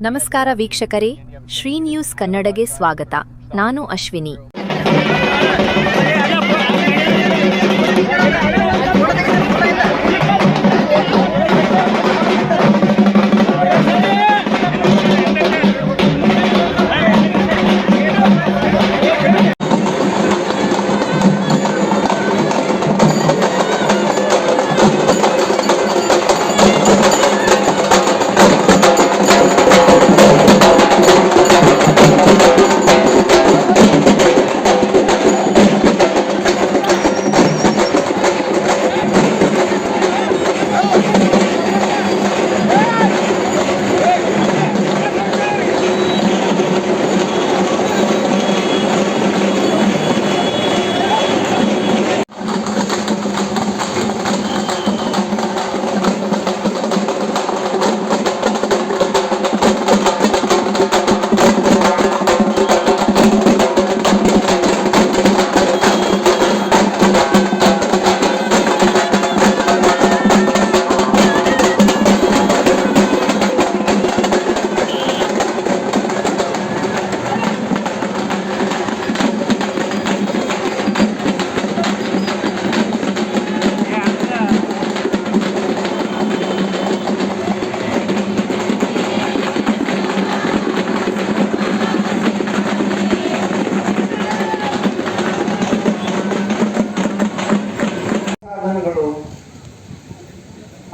ನಮಸ್ಕಾರ ವೀಕ್ಷಕರೇ, ಶ್ರೀ ನ್ಯೂಸ್ ಕನ್ನಡಗೆ ಸ್ವಾಗತ. ನಾನು ಅಶ್ವಿನಿ.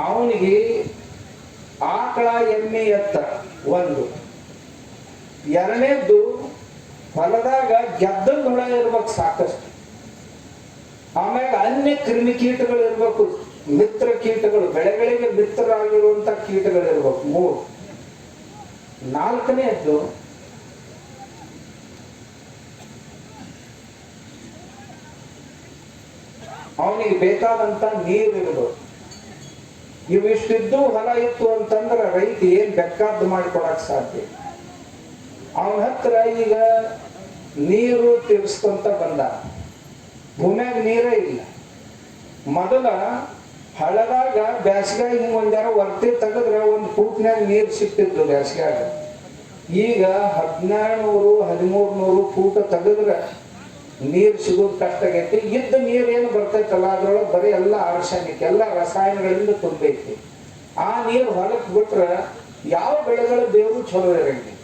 ಅವನಿಗೆ ಆಕಳ ಎಮ್ಮೆ ಎತ್ತ ಒಂದು, ಎರಡನೇದ್ದು ಹೊಲದಾಗ ಗೆದ್ದದ ಹುಳ ಇರ್ಬೇಕು ಸಾಕಷ್ಟು, ಆಮ್ಯಾಗ ಅನ್ಯ ಕ್ರಿಮಿಕೀಟಗಳು ಇರ್ಬೇಕು, ಮಿತ್ರ ಕೀಟಗಳು, ಬೆಳೆಗಳಿಗೆ ಮಿತ್ರರಾಗಿರುವಂತ ಕೀಟಗಳು ಇರ್ಬೇಕು ಮೂರು. ನಾಲ್ಕನೇದ್ದು ಅವನಿಗೆ ಬೇಕಾದಂತ ನೀರು ಇರಬೇಕು. ಇವಿಷ್ಟಿದ್ದು ಹೊಲ ಇತ್ತು ಅಂತಂದ್ರೆ ರೈತ ಏನ್ ಬೇಕಾದ್ದು ಮಾಡಿಕೊಡಕ್ ಸಾಧ್ಯ. ಅವನ ಹತ್ರ ಈಗ ನೀರು ತೀರಿಸ್ಕೊಂತ ಬಂದ, ಭೂಮ್ಯಾಗ ನೀರೇ ಇಲ್ಲ. ಮೊದಲ ಹಳದಾಗ ಬ್ಯಾಸಿಗಾಗ ಹಿಂಗ ಒಂದಾರ ವರ್ತಿ ತೆಗದ್ರೆ ಒಂದು ಫೂಟ್ನಾಗ ನೀರು ಸಿಕ್ತಿದ್ದು ಬ್ಯಾಸಿಗಾಗ. ಈಗ 1200 1300 ಫೂಟ್ ತೆಗದ್ರೆ ನೀರು ಸಿಗೋದು ಕಷ್ಟ ಆಗೈತಿ. ಇದ್ದ ನೀರು ಏನು ಬರ್ತೈತಲ್ಲ ಅದ್ರೊಳಗೆ ಬರೀ ಎಲ್ಲ ಆರ್ಸೆನಿಕ್, ಎಲ್ಲ ರಸಾಯನಗಳಿಂದ ತುಂಬೈತಿ. ಆ ನೀರು ಹೊಲಕ್ಕೆ ಬಿಟ್ರೆ ಯಾವ ಬೆಳೆಗಳ ಬೇರು ಚಲೋ ಇರಂಗಿಲ್ಲ.